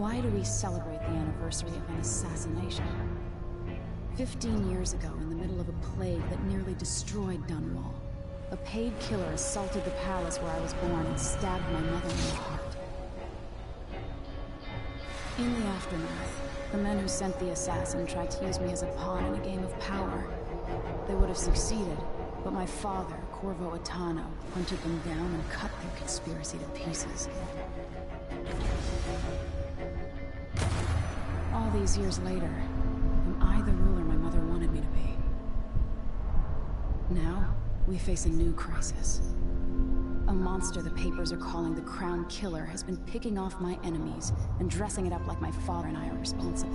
Why do we celebrate the anniversary of an assassination? 15 years ago, in the middle of a plague that nearly destroyed Dunwall, a paid killer assaulted the palace where I was born and stabbed my mother in the heart. In the aftermath, the men who sent the assassin tried to use me as a pawn in a game of power. They would have succeeded, but my father, Corvo Attano, hunted them down and cut their conspiracy to pieces. All these years later, am I the ruler my mother wanted me to be? Now, we face a new crisis. A monster the papers are calling the Crown Killer has been picking off my enemies and dressing it up like my father and I are responsible.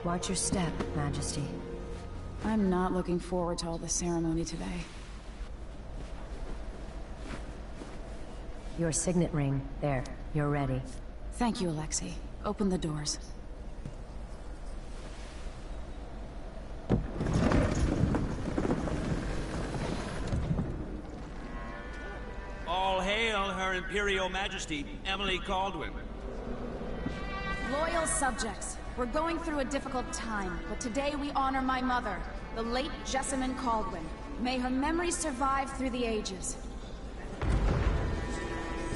Watch your step, Majesty. I'm not looking forward to all the ceremony today. Your signet ring. There. You're ready. Thank you, Alexei. Open the doors. All hail Her Imperial Majesty, Emily Caldwin. Loyal subjects, we're going through a difficult time, but today we honor my mother, the late Jessamine Caldwin. May her memory survive through the ages.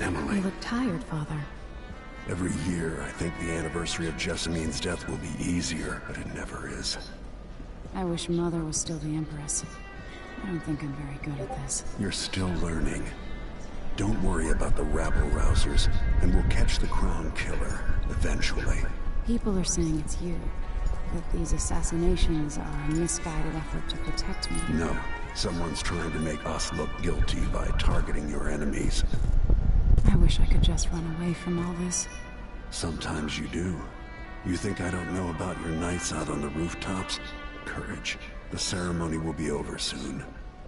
Emily. You look tired, Father. Every year, I think the anniversary of Jessamine's death will be easier, but it never is. I wish Mother was still the Empress. I don't think I'm very good at this. You're still learning. Don't worry about the rabble-rousers, and we'll catch the Crown Killer, eventually. People are saying it's you. That these assassinations are a misguided effort to protect me. No. Someone's trying to make us look guilty by targeting your enemies. I wish I could just run away from all this. Sometimes you do. You think I don't know about your nights out on the rooftops? Courage. The ceremony will be over soon.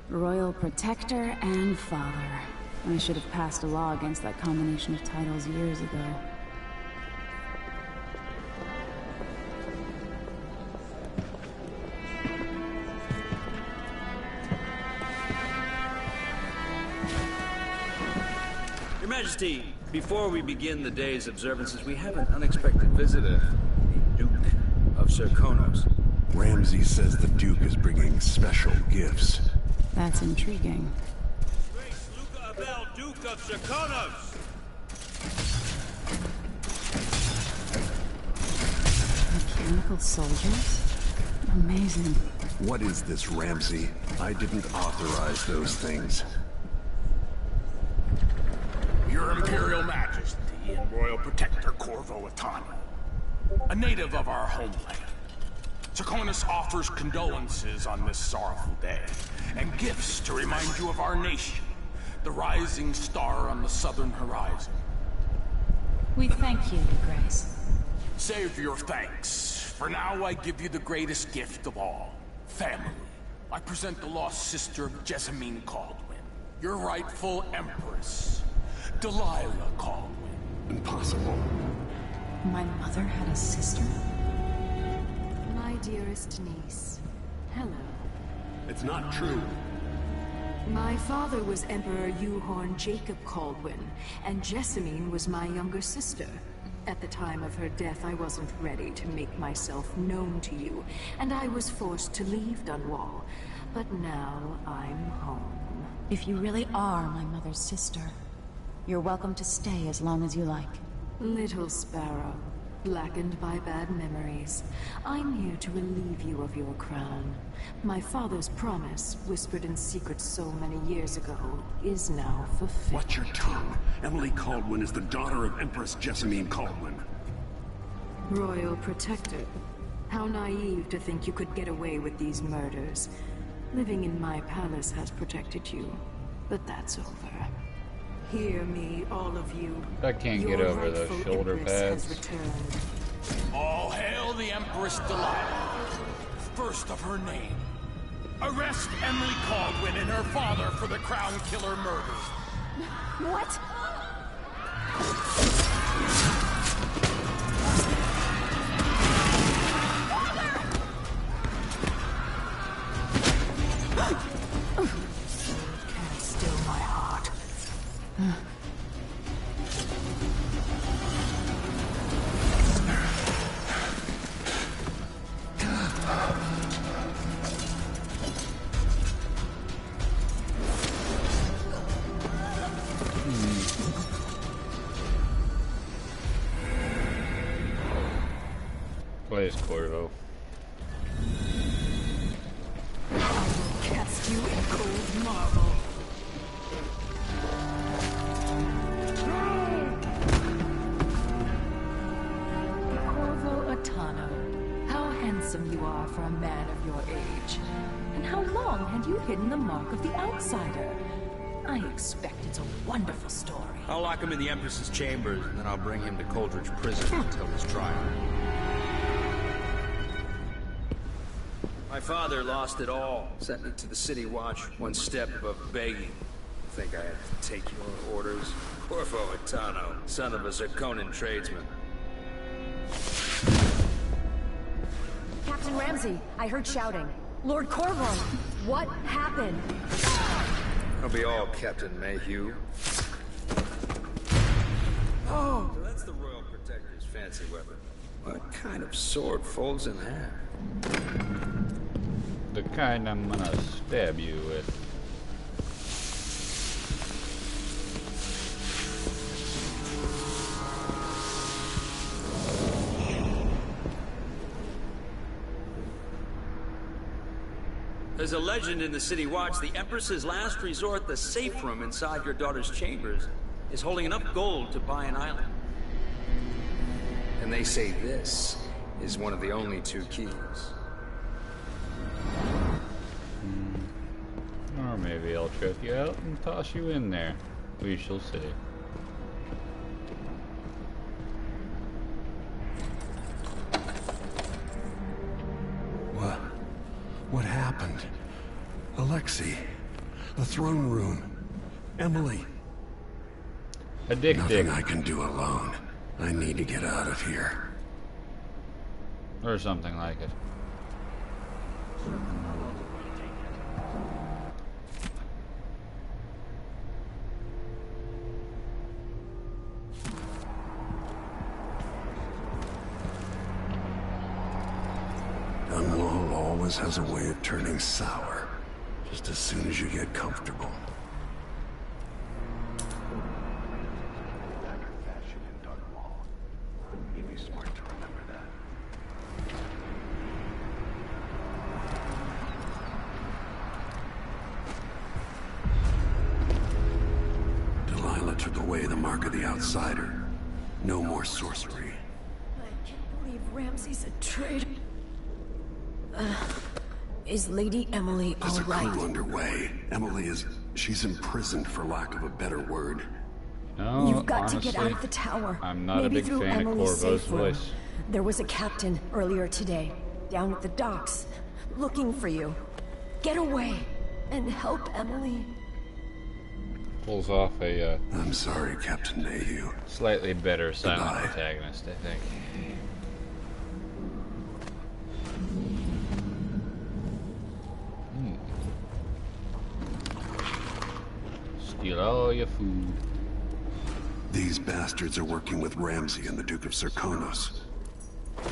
Royal Protector and Father. I should have passed a law against that combination of titles years ago. Your Majesty, before we begin the day's observances, we have an unexpected visitor, the Duke of Serkonos. Ramsay says the Duke is bringing special gifts. That's intriguing. Grace Luca Abel, Duke of Serkonos! Mechanical soldiers? Amazing. What is this, Ramsay? I didn't authorize those things. Your Imperial Majesty and Royal Protector Corvo Attano, a native of our homeland. Serkonos offers condolences on this sorrowful day, and gifts to remind you of our nation, the rising star on the southern horizon. We thank you, Your Grace. Save your thanks. For now, I give you the greatest gift of all, family. I present the lost sister of Jessamine Caldwin, your rightful Empress, Delilah Caldwin. Impossible. My mother had a sister? My dearest niece. Hello. It's not true. My father was Emperor Yuhorn Jacob Caldwin, and Jessamine was my younger sister. At the time of her death, I wasn't ready to make myself known to you, and I was forced to leave Dunwall. But now I'm home. If you really are my mother's sister, you're welcome to stay as long as you like. Little sparrow, blackened by bad memories, I'm here to relieve you of your crown. My father's promise, whispered in secret so many years ago, is now fulfilled. Watch your tongue. Emily Caldwin is the daughter of Empress Jessamine Caldwin. Royal Protector. How naive to think you could get away with these murders. Living in my palace has protected you, but that's over. Hear me, all of you. I can't Your get over those rightful shoulder Empress pads. has returned. All hail the Empress Delilah, first of her name. Arrest Emily Caldwin and her father for the Crown Killer murders. What? Can't still my heart. Plays Corvo. I will cast you in cold marble. Corvo Atano, how handsome you are for a man of your age. And how long had you hidden the mark of the outsider? I expect it's a wonderful story. I'll lock him in the Empress's chambers, and then I'll bring him to Coldridge Prison until his trial. My father lost it all. Sent me to the City Watch, one step above begging. Think I have to take your orders? Corvo Atano, son of a Zirconan tradesman. Captain Ramsey, I heard shouting. Lord Corvo, what happened? I'll be all Captain Mayhew. Oh, so that's the Royal Protector's fancy weapon. What kind of sword folds in half? The kind I'm gonna stab you with. There's a legend in the City Watch, the Empress's last resort, the safe room inside your daughter's chambers, is holding enough gold to buy an island. And they say this is one of the only 2 keys. Or maybe I'll choke you out and toss you in there. We shall see. What happened? Alexei, the throne room, Emily. Addicted. Nothing I can do alone. I need to get out of here. Or something like it. Dunwall always has a way of turning sour, just as soon as you get comfortable. Delilah took away the mark of the outsider. No more sorcery. I can't believe Ramsey's a traitor. Is Lady Emily There's a all right? coup underway. Emily she's imprisoned for lack of a better word. No, You've got honestly, to get out of the tower. I'm not Maybe a big through fan Emily's of Corvo's safe room. voice. There was a captain earlier today, down at the docks, looking for you. Get away and help Emily. Pulls off a I'm sorry, Captain Mayhew. slightly better silent Goodbye. protagonist, I think. Steal all your food. These bastards are working with Ramsey and the Duke of Zirconos. Of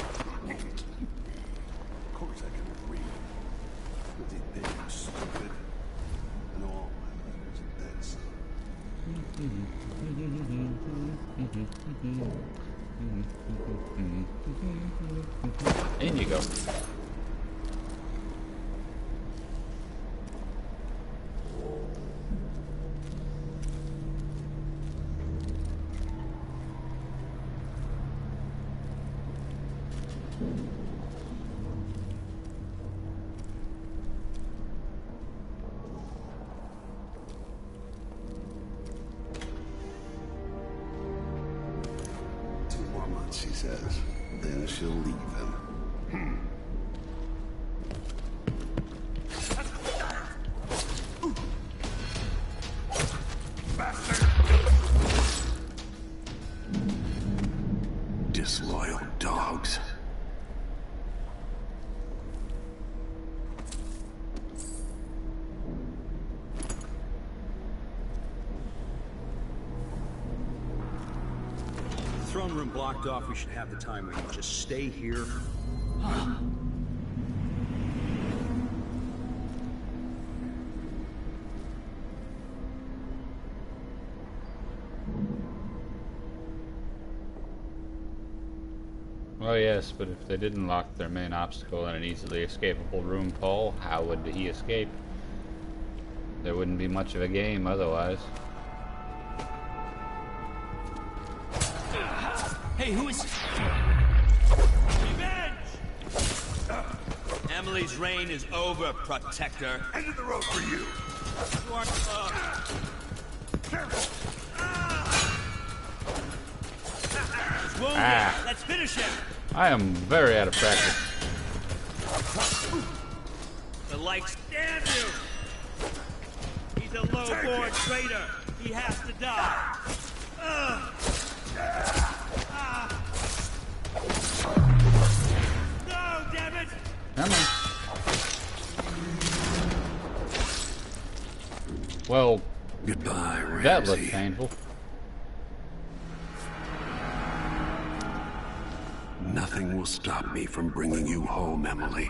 course I can agree. But they think I'm stupid. And all my letters and then some. In you go. She says. Then she'll leave him. Disloyal dogs. Throne room blocked off. We should have the time. We can just stay here. Oh yes, but if they didn't lock their main obstacle in an easily escapable room, Paul, how would he escape? There wouldn't be much of a game otherwise. Hey, who is... Revenge! Emily's reign is over, Protector. End of the road for you. You are... Careful. He's wounded. Let's finish him. I am very out of practice. The lights damn you! He's a low-born traitor. He has to die. No, damn it! Come on. Well, Goodbye, Ramsey. that looked painful. Nothing will stop me from bringing you home, Emily.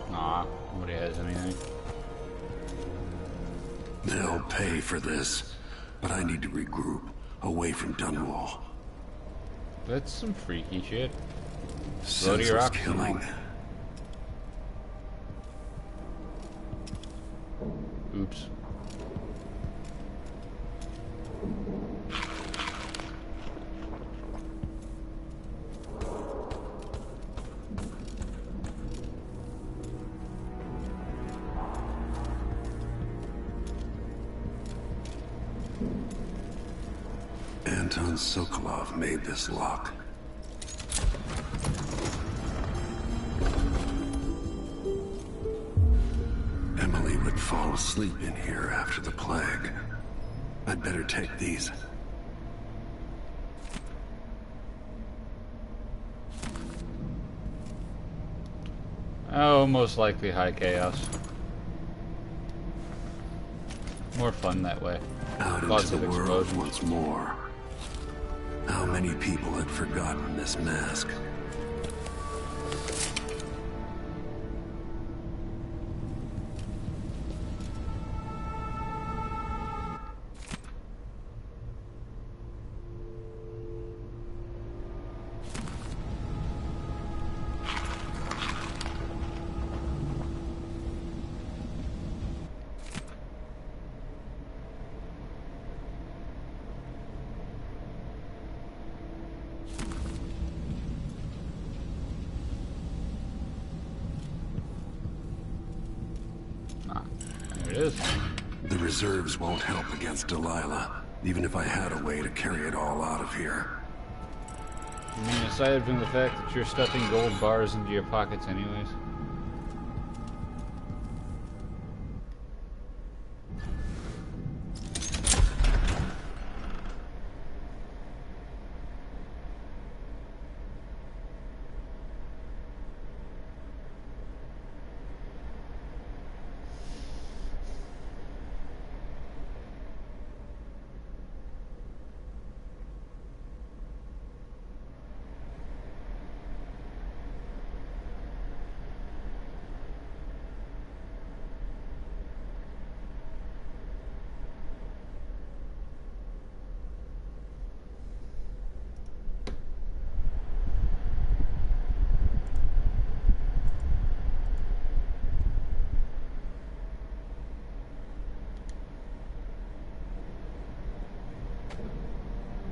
Nah, nobody has anything. They'll pay for this, but I need to regroup away from Dunwall. That's some freaky shit. Slow to your Senseless oxygen. killing. Oops. Anton Sokolov made this lock. Emily would fall asleep in here after the plague. I'd better take these. Oh, most likely high chaos. More fun that way. Out Lots into the of world explosions. once more. How many people had forgotten this mask? There it is. The reserves won't help against Delilah, even if I had a way to carry it all out of here. I mean, aside from the fact that you're stuffing gold bars into your pockets anyways.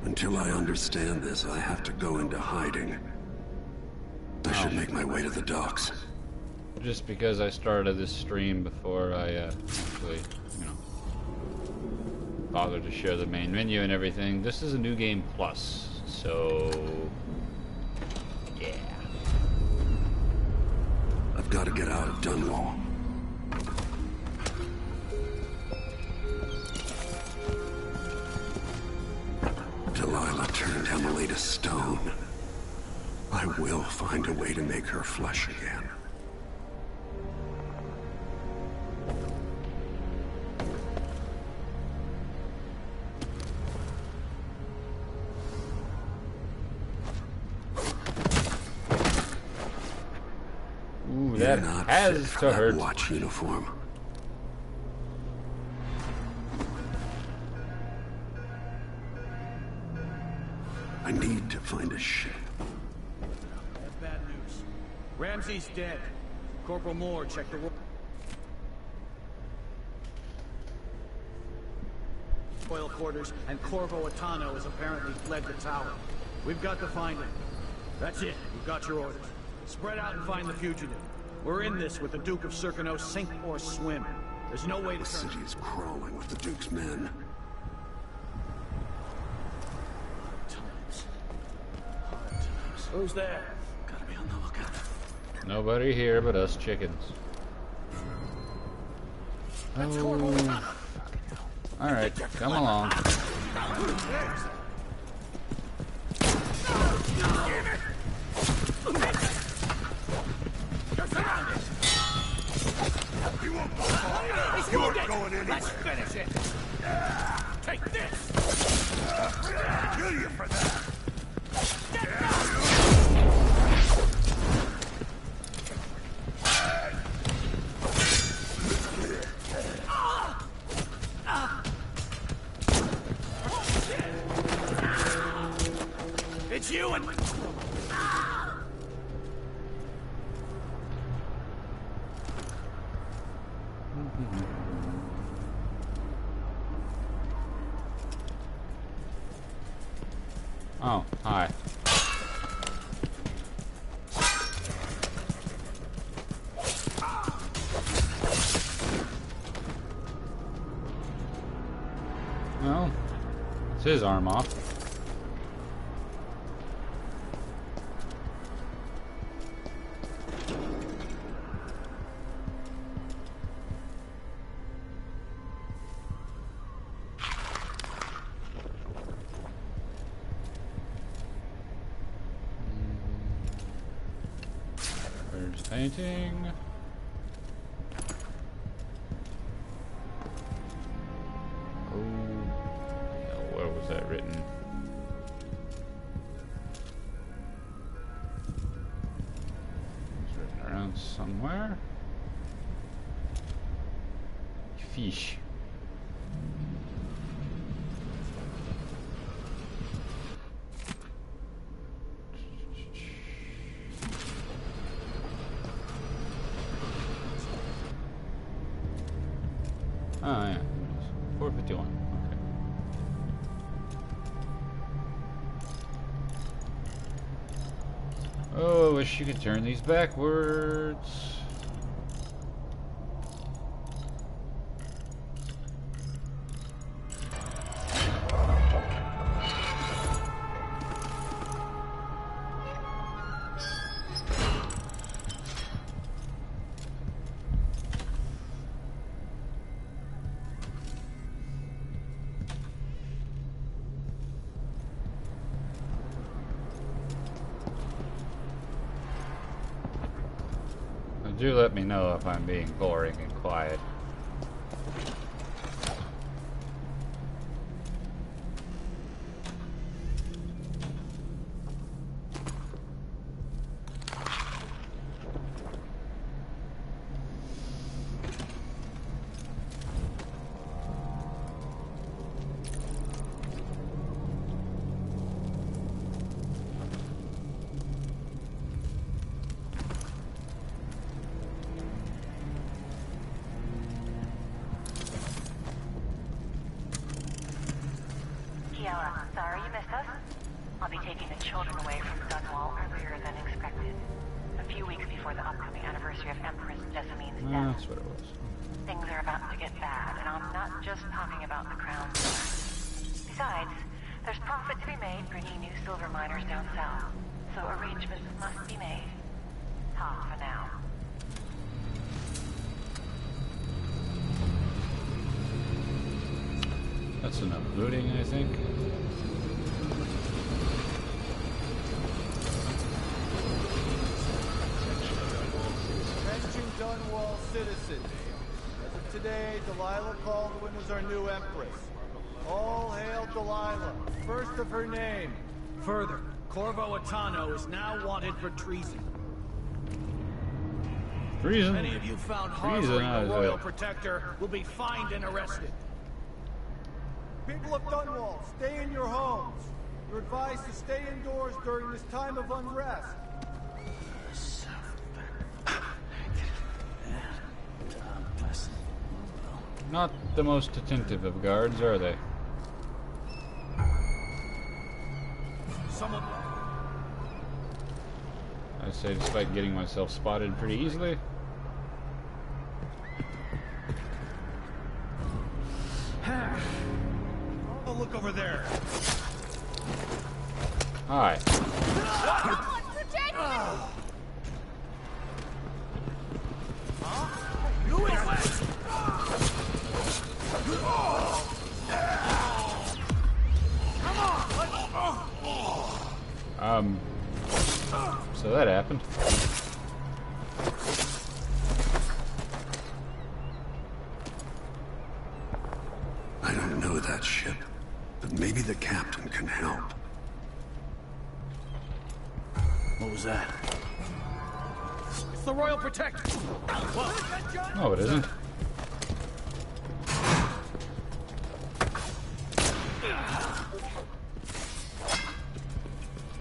Until I understand this, I have to go into hiding. I should make my way to the docks. Just because I started this stream before I actually, bothered to share the main menu and everything. This is a new game plus, so yeah. I've got to get out of Dunwall. a stone. I will find a way to make her flesh again. Ooh, You're that not has fit for to that hurt. watch uniform. I need to find a ship. I have bad news. Ramsey's dead. Corporal Moore checked the royal quarters, and Corvo Atano has apparently fled the tower. We've got to find him. That's it. You've got your orders. Spread out and find the fugitive. We're in this with the Duke of Circano, sink or swim. There's no way to The city is crawling with the Duke's men. Who's there? Gotta be on the lookout. Nobody here but us chickens. Oh. Alright, come along. You aren't going anywhere. Let's finish it. Take this. Kill you for that. It's you and... Oh, hi. Well, it's his arm off. There's painting. Oh, no, where was that written? It's written around somewhere. Fish. Oh, yeah. 451. Okay. Oh, I wish you could turn these backwards. Do let me know if I'm being boring and quiet. Sorry you missed us. I'll be taking the children away from Dunwall earlier than expected. A few weeks before the upcoming anniversary of Empress Jessamine's death. That's what it was. Things are about to get bad, and I'm not just talking about the Crown. Besides, there's profit to be made bringing new silver miners down south, so arrangements must be made. Talk for now. That's enough looting, I think. Dunwall citizens. As of today, Delilah Caldwin is our new empress. All hail Delilah, first of her name. Further, Corvo Attano is now wanted for treason. Treason? Any of you found harboring the Royal Protector will be fined and arrested. People of Dunwall, stay in your homes. You're advised to stay indoors during this time of unrest. Not the most attentive of guards, are they? Someone... I say, despite getting myself spotted pretty easily. Oh, look over there. Hi. So that happened. I don't know that ship, but maybe the captain can help. What was that? It's the Royal Protector! Whoa. No, it isn't.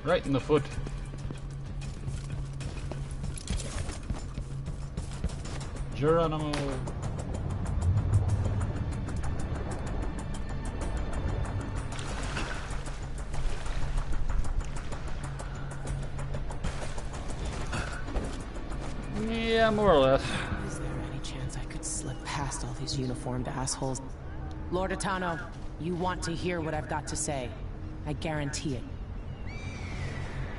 Right in the foot. Geronimo. Yeah, more or less. Is there any chance I could slip past all these uniformed assholes? Lord Attano, you want to hear what I've got to say. I guarantee it.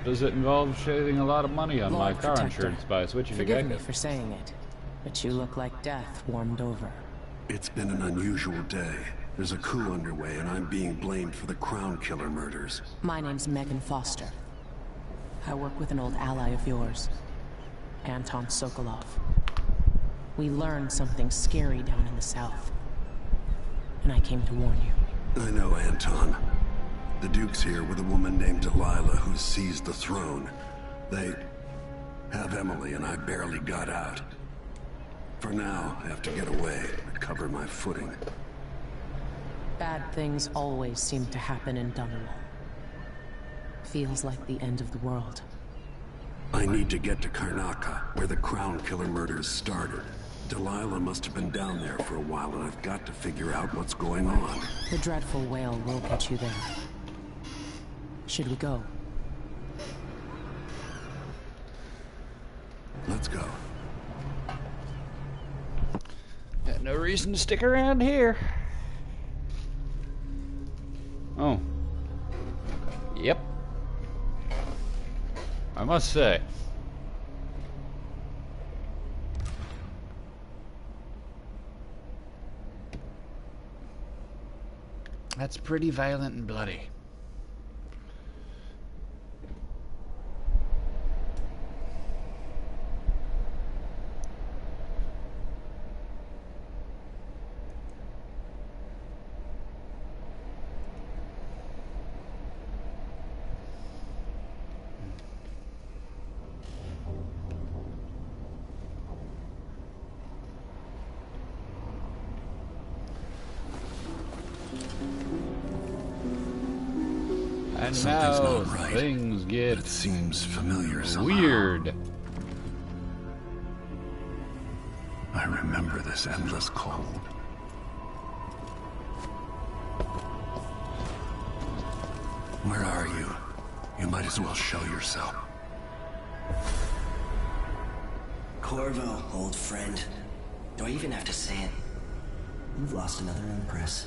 Does it involve shaving a lot of money on Lord my car Protector, insurance by switching to forgive me Geico? for saying it, but you look like death warmed over. It's been an unusual day. There's a coup underway, and I'm being blamed for the Crown Killer murders. My name's Megan Foster. I work with an old ally of yours, Anton Sokolov. We learned something scary down in the south, and I came to warn you. I know, Anton. The Duke's here with a woman named Delilah who seized the throne. They have Emily, and I barely got out. For now, I have to get away, recover my footing. Bad things always seem to happen in Dunwall. Feels like the end of the world. I need to get to Karnaca, where the Crown Killer murders started. Delilah must have been down there for a while, and I've got to figure out what's going on. The dreadful whale will get you there. Should we go? Let's go. Got no reason to stick around here. Oh. Yep. I must say. That's pretty violent and bloody. And Something's now not right. things get It seems familiar somehow. weird. I remember this endless cold. Where are you? You might as well show yourself. Corvo, old friend. Do I even have to say it? You've lost another empress.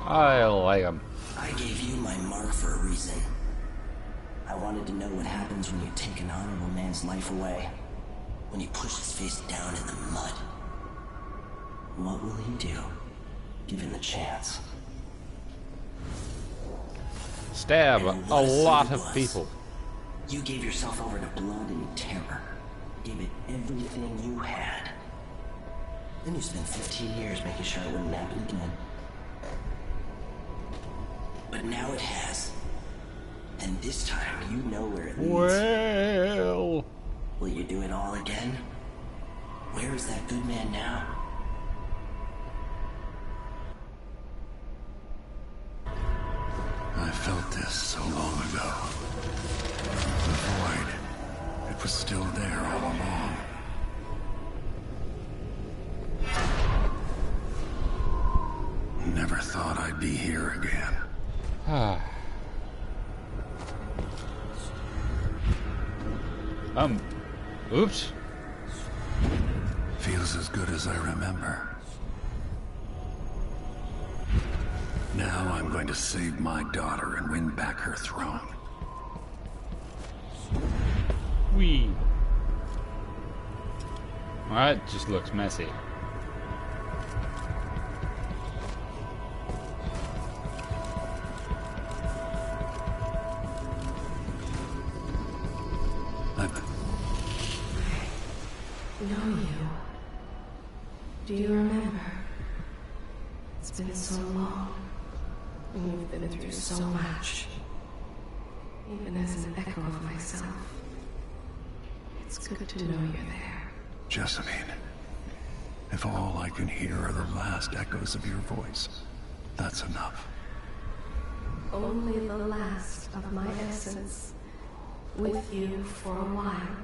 I like him. I gave you my mark for a reason. I wanted to know what happens when you take an honorable man's life away. When you push his face down in the mud. What will he do, given the chance? Stab And a what if lot it of was? people. You gave yourself over to blood and terror. Gave it everything you had. Then you spent 15 years making sure it wouldn't happen again. But now it has. And this time, you know where it leads. Well... Will you do it all again? Where is that good man now? I felt this so long ago. The void. It was still there all along. Never thought I'd be here again. Oops. Feels as good as I remember. Now I'm going to save my daughter and win back her throne. Whee. Well, that just looks messy. Know you. Do you remember? It's been so long, and we've been through so much. Even as an echo of myself, it's good to know you're there. Jessamine, if all I can hear are the last echoes of your voice, that's enough. Only the last of my essence, with you for a while.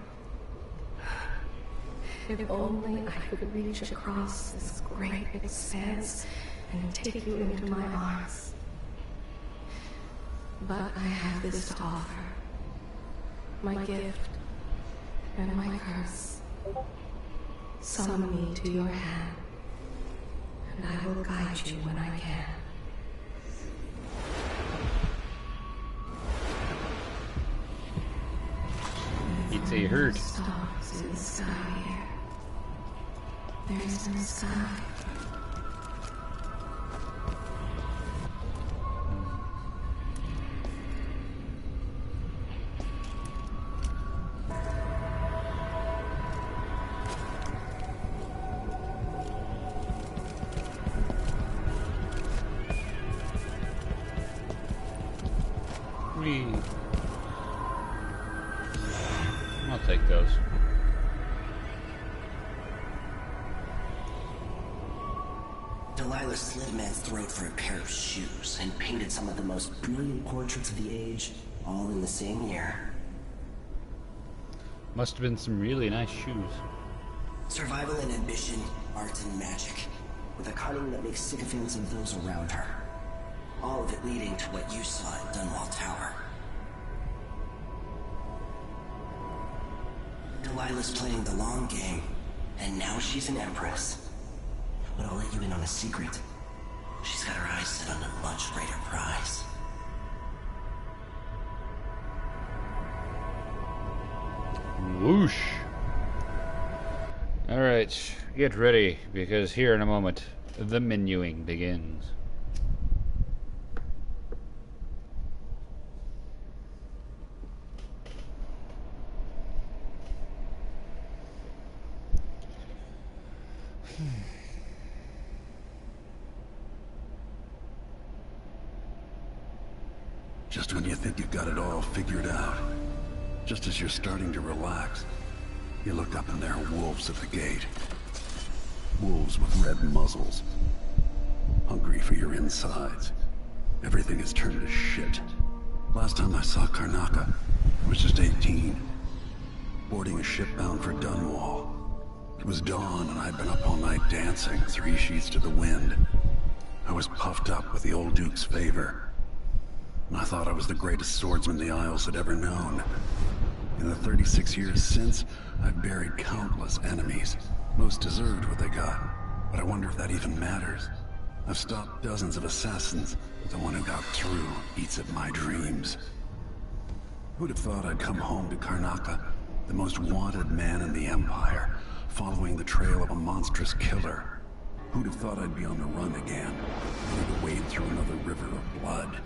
If only I could reach across this great expanse and take you into my arms. But I have this to offer. My gift and my curse. Summon me to your hand, and I will guide you when I can. You'd say you heard. Stars in the sky here. There's no sky. I'll take those. Delilah slit a man's throat for a pair of shoes and painted some of the most brilliant portraits of the age, all in the same year. Must have been some really nice shoes. Survival and ambition, art and magic, with a cunning that makes sycophants of those around her. All of it leading to what you saw at Dunwall Tower. Delilah's playing the long game, and now she's an empress. But I'll let you in on a secret. She's got her eyes set on a much greater prize. Whoosh. Alright, get ready, because here in a moment, the menuing begins. Just when you think you've got it all figured out, just as you're starting to relax, you look up and there are wolves at the gate. Wolves with red muzzles. Hungry for your insides. Everything has turned to shit. Last time I saw Karnaca, I was just 18. Boarding a ship bound for Dunwall. It was dawn and I'd been up all night dancing, 3 sheets to the wind. I was puffed up with the old Duke's favor. And I thought I was the greatest swordsman the Isles had ever known. In the 36 years since, I've buried countless enemies. Most deserved what they got, but I wonder if that even matters. I've stopped dozens of assassins, but the one who got through eats at my dreams. Who'd have thought I'd come home to Karnaca, the most wanted man in the Empire, following the trail of a monstrous killer? Who'd have thought I'd be on the run again, ready to wade through another river of blood?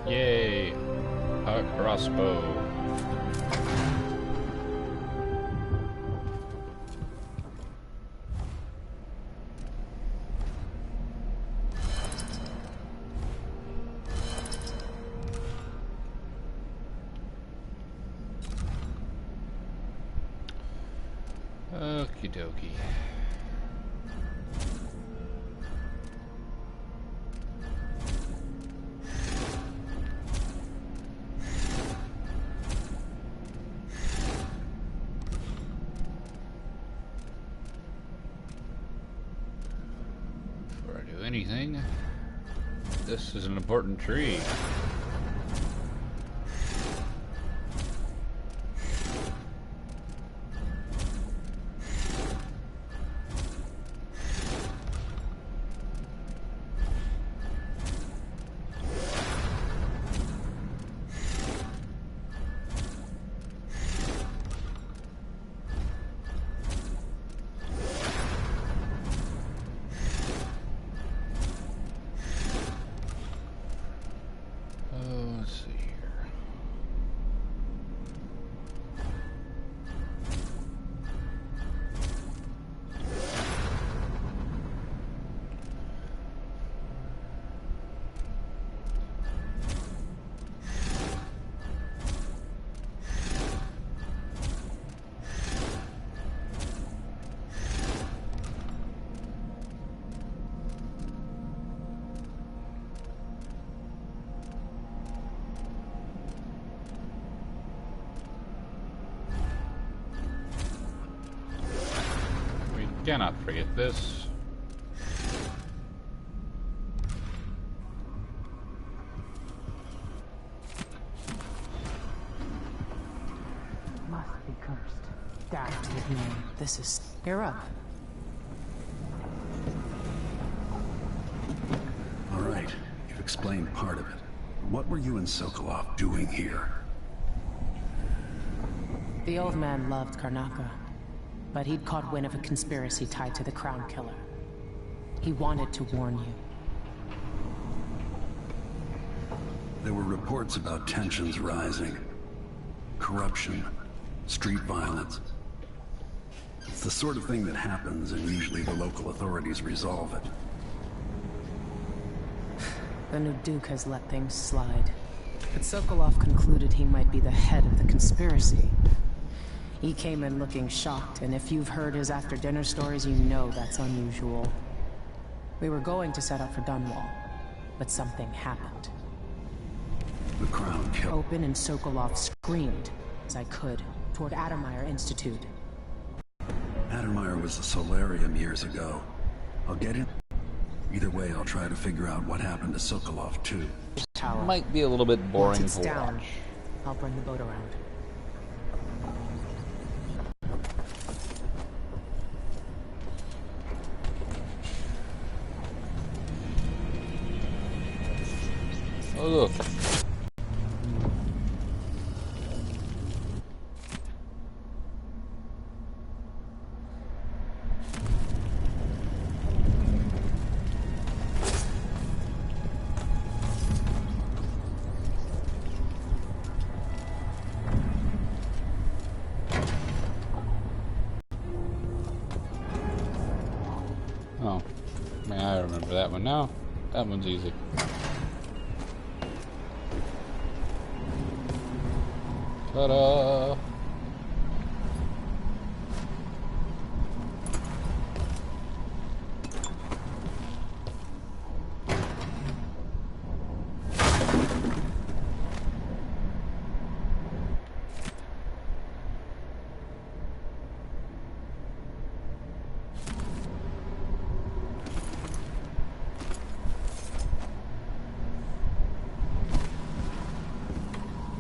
Yay! A crossbow. Okie dokie. Before I do anything, this is an important tree. Let's see here. Cannot forget this. Must be cursed. Dastard man. This is... You're up. All right, you've explained part of it. What were you and Sokolov doing here? The old man loved Karnaka, but he'd caught wind of a conspiracy tied to the Crown Killer. He wanted to warn you. There were reports about tensions rising. Corruption, street violence. It's the sort of thing that happens, and usually the local authorities resolve it. The new Duke has let things slide. But Sokolov concluded he might be the head of the conspiracy. He came in looking shocked, and if you've heard his after-dinner stories, you know that's unusual. We were going to set up for Dunwall, but something happened. The Crown Killer. Open and Sokolov screamed, as I could, toward Addermeyer Institute. Addermeyer was a solarium years ago. I'll get in. Either way, I'll try to figure out what happened to Sokolov, too. Tower. Might be a little bit boring Once it's to down, watch. I'll bring the boat around. Oh, look. Oh, man, I remember that one now. That one's easy. Ta-da!